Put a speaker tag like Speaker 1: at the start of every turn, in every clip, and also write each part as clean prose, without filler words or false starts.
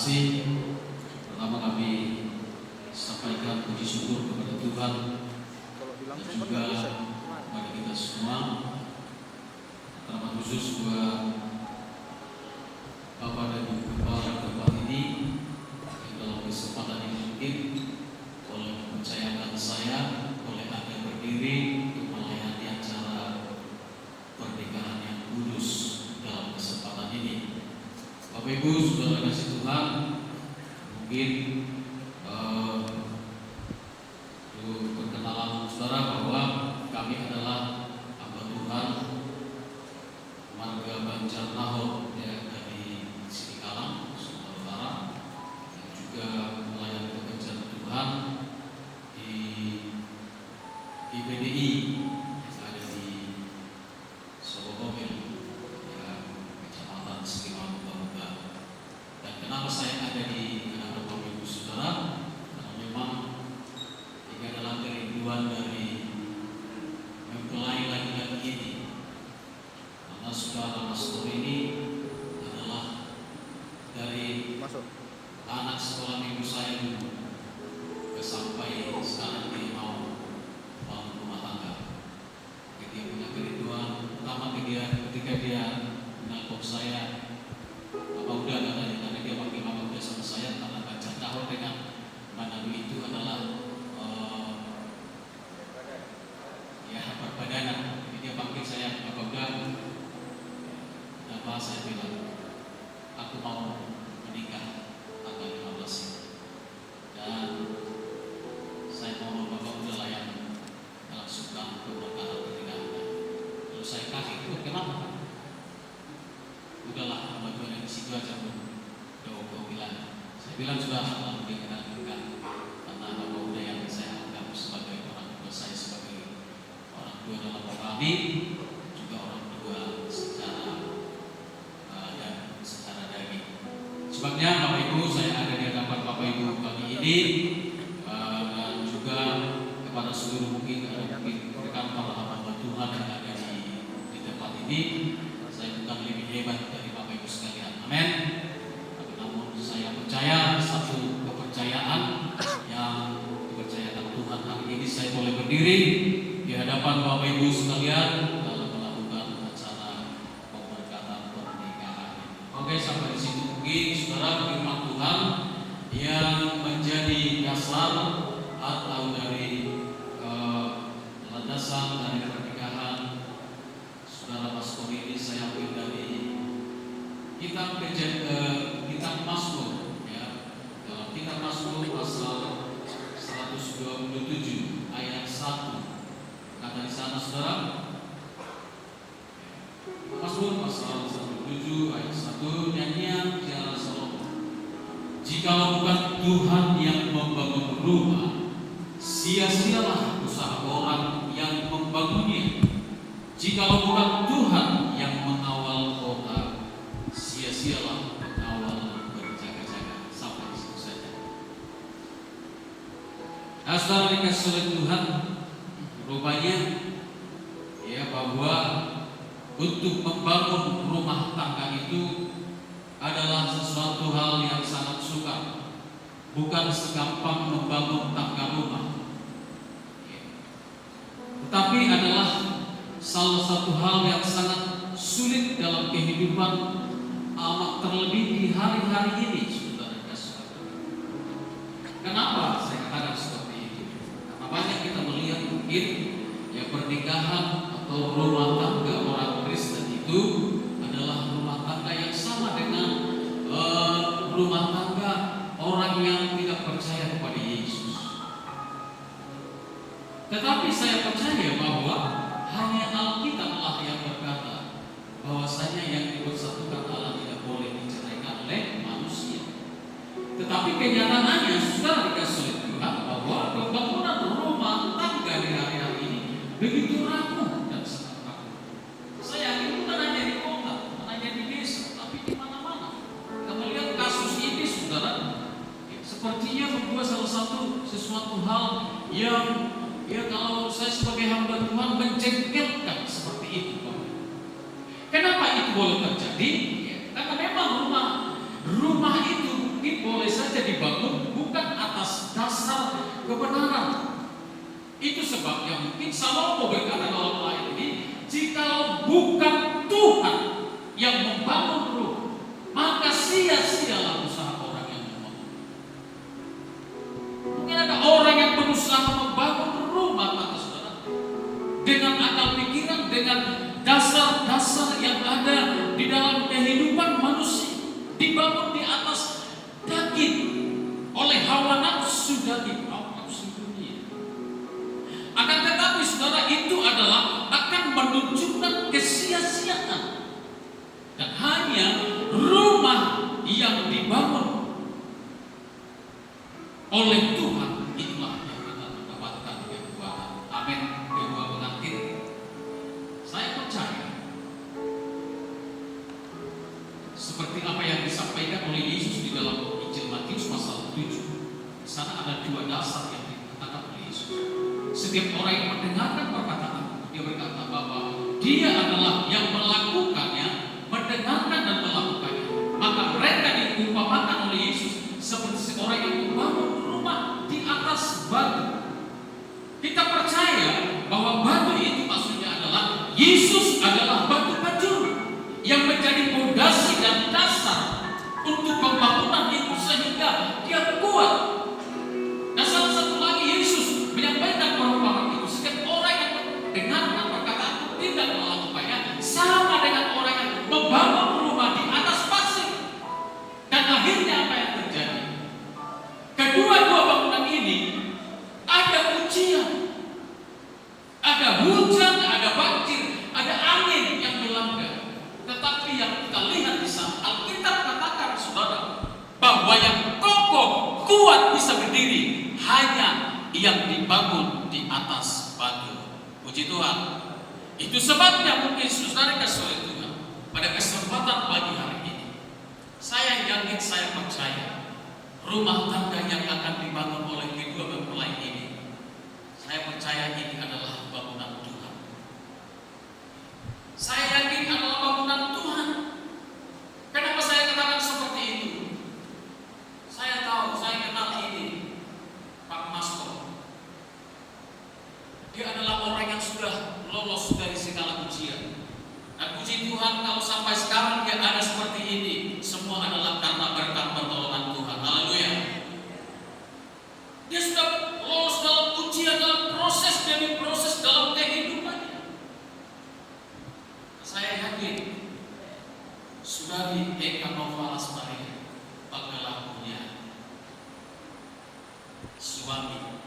Speaker 1: Pertama kami sampaikan puji syukur kepada Tuhan dan juga kepada kita semua, terutama khusus buat Bapak dan Ibu Kepala tempat ini yang dalam kesempatan ini mungkin boleh mempercayakan saya oleh Anda berdiri untuk melayani acara pernikahan yang kudus dalam kesempatan ini. Bapak Ibu saudara kasih Tuhan, mungkin perkenalan saudara bahwa kami adalah hamba Tuhan Marga Banjar Nahor dari Sidikalang, Sumatera Utara, yang juga melayani pekerjaan Tuhan di IPDI yang ada di Sokokomil, Kecamatan Sidikalang. Dan kenapa saya ada di hadapan Bapak Ibu Saudara? Karena memang ini adalah kerinduan dari mempelai laki-laki ini. Karena saudara pastor ini adalah dari anak sekolah minggu saya dulu, sampai sekarang dia mau bangun rumah tangga. Dia punya kerinduan, pertama ketika dia menelpon saya, apa udah katanya, karena dia panggil apa udah sama saya, karena Banjar Nahor dengan Manado itu adalah perbadanan. Jadi dia panggil saya apa udah, apa saya bilang aku mau menikah tanggal 15 dan saya mau bapak udah layan langsungkan keberkahan pernikahan. Lalu saya kaget, kenapa? Udahlah, sama Tuhan yang di situ aja kau bilang. Saya bilang sudah lama dia kita lakukan, karena bapak udah yang saya anggap sebagai orang tua saya, sebagai orang tua dalam kami, juga orang tua secara dan secara daging. Sebabnya Bapak Ibu, saya ada di hadapan Bapak Ibu kali ini dan juga kepada seluruh mungkin rekan para hamba Tuhan yang ada di tempat ini. Saya bukan lebih hebat dari Bapak Ibu sekalian, amin. Tapi namun saya percaya satu kepercayaan yang dipercayakan Tuhan. Hari ini saya boleh berdiri di hadapan Bapak Ibu sekalian dalam melakukan acara pemberkatan pernikahan. Oke, sampai di situ mungkin saudara firman Tuhan yang menjadi dasar atau dari landasan dari pernikahan saudara pastor ini saya ambil dari kitab Mazmur, ya. Dalam kitab Mazmur pasal 127 ayat 1. Kata di sana saudara, Mazmur pasal 127 ayat 1, nyanyian Tiara Salomo. Jikalau bukan Tuhan yang membangun rumah, sia-sialah usaha orang yang membangunnya. Jikalau bukan Tuhan yang mengawal kota, sia-sialah pengawal berjaga-jaga. Sampai di situ saja. Asal dikasih oleh Tuhan, rupanya ya bahwa untuk membangun rumah tangga itu adalah sesuatu hal yang sangat sukar, bukan segampang membangun tangga rumah, tetapi adalah salah satu hal yang sangat sulit dalam kehidupan, amat terlebih di hari-hari ini, saudara-saudara. Kenapa saya katakan seperti itu? Karena banyak kita melihat mungkin ya pernikahan atau rumah tangga orang Kristen itu adalah rumah tangga yang sama dengan rumah tangga orang yang tidak percaya kepada Yesus. Tetapi saya percaya bahwa hanya Alkitablah yang berkata bahwasanya yang dipersatukan Allah tidak boleh diceraikan oleh manusia. Tetapi kenyataannya sudah dikasih oleh Tuhan bahwa pembangunan rumah tangga di hari-hari ini begitu rapuh dan sangat rapuh. Saya yakin bukan hanya di kota, bukan hanya di desa, tapi di mana-mana. Kita melihat kasus ini, saudara, sepertinya membuat sesuatu hal yang ya kalau saya sebagai hamba Tuhan menjengkelkan seperti itu. Kenapa itu boleh terjadi? Ya, karena memang rumah itu sebabnya mungkin Salomo berkata dalam ayat ini, jikalau bukan Tuhan yang membangun rumah, maka sia-sialah usaha orang yang membangun. Mungkin ada orang yang berusaha membangun rumah, kata saudara, dengan akal pikiran, dengan dasar-dasar yang ada di dalam kehidupan manusia, dibangun di atas daging oleh hawa nafsu daging, hawa nafsu dunia. Akan tetapi saudara, itu adalah akan menunjukkan kesia-siaan. Dan hanya rumah yang dibangun oleh Tuhan, itulah yang akan mendapatkan kebuahan. Amin. Kedua pengantin, saya percaya seperti apa yang disampaikan oleh Yesus di dalam Injil Matius pasal 7. Di sana ada dua dasar yang dikatakan oleh Yesus. Setiap orang yang mendengarkan perkataan, dia berkata bahwa dia adalah yang melakukannya, mendengarkan dan melakukannya. Maka mereka diumpamakan oleh Yesus seperti seorang yang membangun rumah di atas batu. Kita percaya bahwa batu itu maksudnya adalah Yesus adalah batu bajur yang menjadi fondasi dan dasar untuk pembangunan itu sehingga dia kuat. Dan salah satu lagi Yesus menyampaikan perumpamaan itu, setiap orang yang mendengarkan perkataan tidak melakukannya sama dengan orang yang membangun rumah di atas pasir. Dan akhirnya apa yang terjadi? Kedua-dua bangunan ini ada ujian, ada hujan, ada banjir, ada angin yang melanda. Tetapi yang kita lihat di sana, Alkitab katakan saudara, bahwa yang kokoh, kuat, bisa berdiri hanya yang dibangun di atas batu. Puji Tuhan. Itu sebabnya mungkin saudara kasih oleh Tuhan pada kesempatan pagi hari ini, saya yakin, saya percaya rumah tangga yang akan dibangun oleh kedua mempelai ini, saya percaya ini adalah bangunan Tuhan. Saya yakin adalah bangunan Tuhan. Kenapa saya katakan seperti itu? Saya tahu, saya kenal ini Pak Masko. Dia adalah orang yang sudah lolos dari segala ujian. Dan puji Tuhan, kalau sampai sekarang dia ada seperti ini, semua adalah karena berkat pertolongan Tuhan. Haleluya. Dia sudah lolos dalam ujian, dalam proses demi proses dalam kehidupannya. Saya yakin Saudari Eka Nova Asmari bakalan punya suami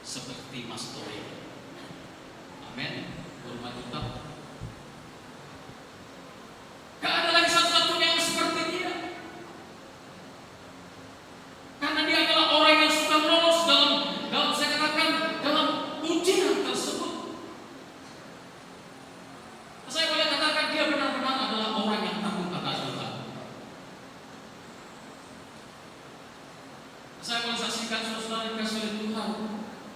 Speaker 1: seperti Mas Toy. Amin. Hormat Tuhan. Gak ada lagi satu-satunya yang seperti dia. Karena dia adalah orang yang sudah lolos dalam saya katakan dalam ujian tersebut. Saya boleh katakan dia benar-benar adalah orang yang takut akan Tuhan. Saya boleh saksikan saudara kasih oleh Tuhan,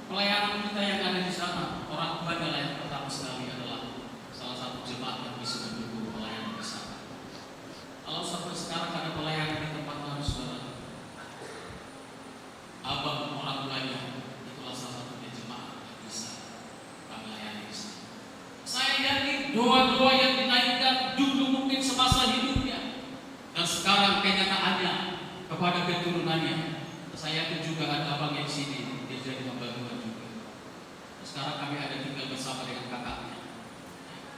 Speaker 1: pelayanan kita yang ada di sana, orang tua adalah yang pertama sekali adalah salah satu jemaat yang bisa mendukung pelayanan di sana. Kalau sampai sekarang ada pelayanan di tempat lain, saudara, abang orang tuanya itulah salah satunya jemaat yang bisa kami layani di sana. Saya yakin doa-doa yang dinaikkan dulu mungkin semasa hidupnya dan sekarang kenyataannya kepada keturunannya. Saya yakin juga ada abang yang sini, dia jadi hamba Tuhan juga. Sekarang kami ada tinggal bersama dengan kakaknya,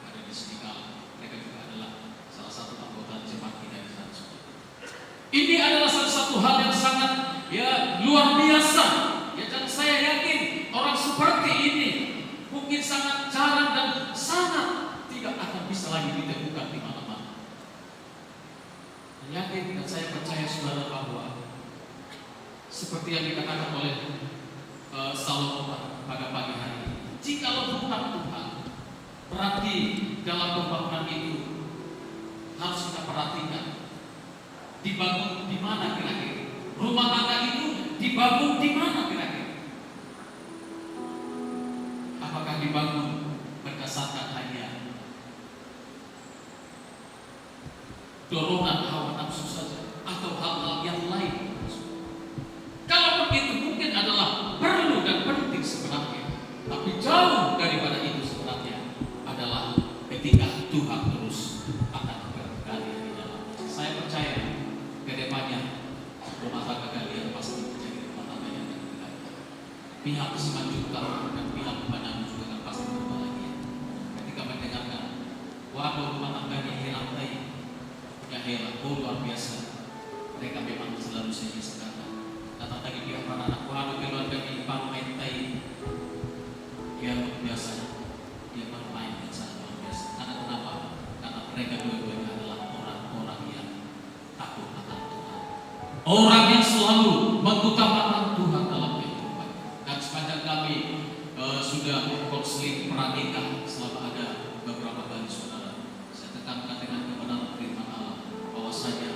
Speaker 1: ada di sini kalau mereka juga adalah salah satu anggota jemaat kita di sana. Ini adalah salah satu hal yang sangat luar biasa. Ya, dan saya yakin orang seperti ini mungkin sangat jarang dan sangat tidak akan bisa lagi ditemukan di mana-mana. Yakin dan saya percaya saudara bahwa seperti yang dikatakan oleh Salomo pada pagi hari ini, jikalau bukan Tuhan, berarti dalam pembangunan itu harus kita perhatikan dibangun di mana kira-kira, rumah tangga itu dibangun di mana kira-kira. Apakah dibangun berdasarkan hanya dorongan hawa nafsu saja atau hal-hal yang lain? Kalau begitu mungkin adalah perlu dan penting sebenarnya, tapi pihak Simanjuntak dan pihak Padang juga kan pasti berbahagia ketika mendengarkan waduh rumah tangganya hilang tadi ya heran, luar biasa. Mereka memang selalu saja sekarang datang lagi pihak anak waduh keluarganya ipang main tadi ya luar biasa, dia bermain yang sangat luar biasa. Karena kenapa? Karena mereka dua-duanya adalah orang-orang yang takut akan Tuhan, orang yang selalu mengutamakan Tuhan dalam kehidupan. Dan sepanjang kami sudah konseling perhatikan selama ada beberapa kali saudara, saya tekankan dengan kebenaran firman Allah bahwasanya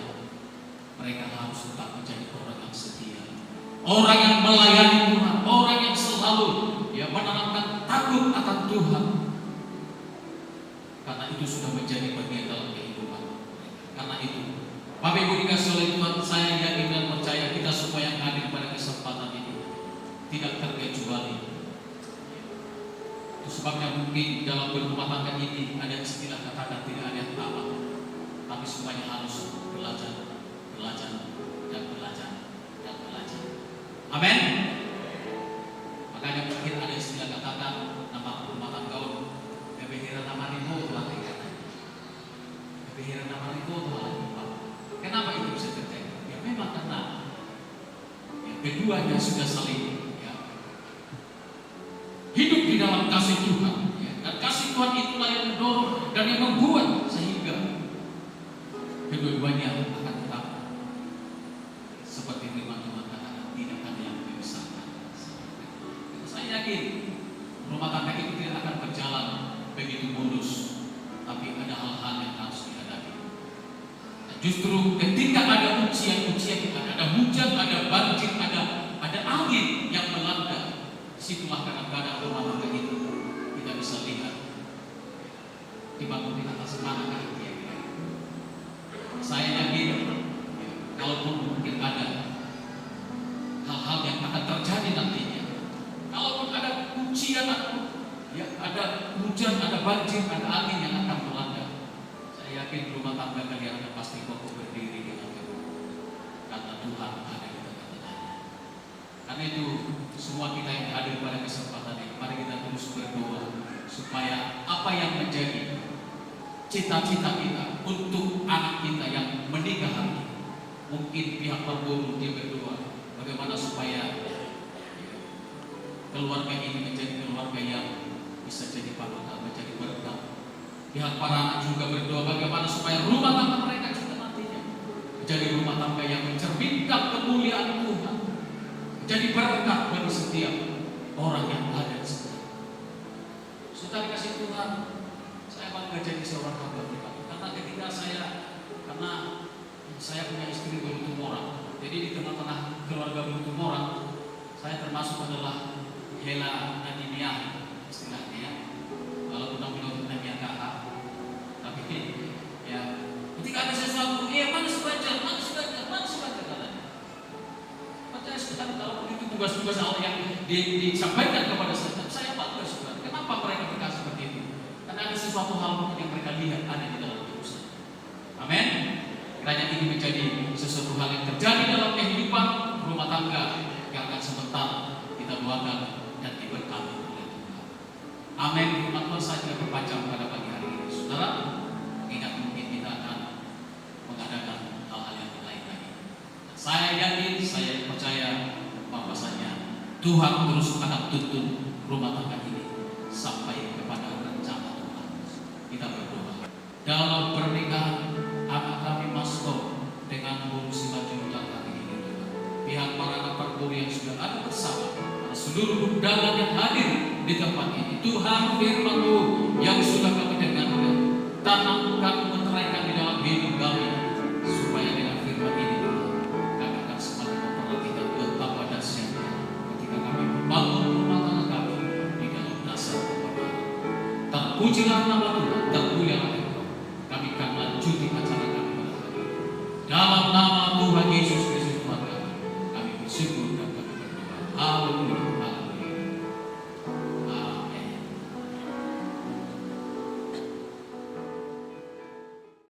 Speaker 1: mereka harus tetap menjadi orang yang setia, orang yang melayani Tuhan, orang yang selalu menanamkan takut akan Tuhan. Karena itu sudah menjadi bagian dalam kehidupan mereka. Karena itu Bapak Ibu dikasih oleh Tuhan, saya yakin dan percaya kita semua yang hadir pada kesempatan ini tidak terkecuali. Itu sebabnya mungkin dalam berumah tangga ini ada istilah katakan tidak ada yang tamat, tapi semuanya harus belajar, dan belajar. Amin. Makanya mungkin ada istilah katakan nama rumah tangga kebehiran nama ribu lagi katanya. Kebehiran nama ribu lagi. Kenapa itu bisa terjadi? Ya memang karena keduanya sudah saling hidup di dalam kasih Tuhan. Dan kasih Tuhan itulah yang mendorong dan yang membuat sehingga kedua-duanya akan tetap seperti firman Tuhan katakan, tidak ada yang memisahkan. Saya yakin rumah tangga itu tidak akan berjalan begitu mulus, tapi ada hal-hal yang harus dihadapi. Justru ketika ada ujian-ujian, ada hujan, ada banjir, ada angin yang melanda, situlah kadang-kadang rumah tangga itu kita bisa lihat dibangun di atas mana kan kira-kira. Saya yakin kalaupun mungkin ada hal-hal yang akan terjadi nantinya, kalaupun ada ujian, ada hujan, ada banjir, ada angin yang akan melanda, saya yakin rumah tangga kalian akan pasti kokoh berdiri dengan teguh karena Tuhan ada di tengah-tengahnya. Karena itu semua kita yang hadir pada kesempatan ini, mari kita terus berdoa supaya apa yang menjadi cita-cita kita untuk anak kita yang menikah nanti, mungkin pihak berburu dia berdoa bagaimana supaya keluarga ini menjadi keluarga yang bisa jadi panutan, menjadi berkat. Pihak para anak juga berdoa bagaimana supaya rumah tangga mereka juga nantinya menjadi rumah tangga yang mencerminkan kemuliaan Tuhan, menjadi berkat bagi setiap orang yang ada di sini. Sudah dikasih Tuhan, saya bangga jadi seorang hamba Tuhan. Karena ketika karena saya punya istri beruntung orang, jadi di tengah-tengah keluarga beruntung orang, saya termasuk adalah Hela Nadimia istilahnya, walaupun belum Nadimia kakak, tapi ya ketika ada sesuatu, mana sebaca katanya. Percaya sudah kalau itu tugas-tugas Allah yang disampaikan kepada saya bangga sudah. Kenapa mereka berkata seperti itu? Karena ada sesuatu hal yang mereka lihat ada di dalam hidup saya. Amin. Kiranya ini menjadi sesuatu hal yang terjadi dalam kehidupan rumah tangga yang akan sebentar kita doakan dan diberkati oleh Tuhan. Amin. Firman Tuhan saja berpanjang pada pagi hari ini. Saudara, ingat mungkin kita akan mengadakan hal-hal yang lain lagi. Saya yakin, saya percaya bahwasanya Tuhan terus akan tuntun rumah tangga ini sampai kepada rencana Tuhan. Kita berdoa. Dalam pernikahan anak kami Masko dengan Bu Simanjuntak hari ini, pihak para anak perguru yang sudah ada bersama, seluruh undangan yang hadir di tempat ini, Tuhan firman-Mu yang sudah kami dengarkan, tanamkan, meneraikan di dalam hidup kami, supaya dengan firman ini kami akan semakin memperhatikan betapa dahsyatnya ketika kami membangun rumah tangga kami di dalam dasar kebenaran. Terpujilah nama Tuhan, termulialah Engkau. Kami akan lanjuti acara kami pada hari ini. Dalam nama Tuhan Yesus Kristus Tuhan kami bersyukur dan kami berdoa. Haleluya.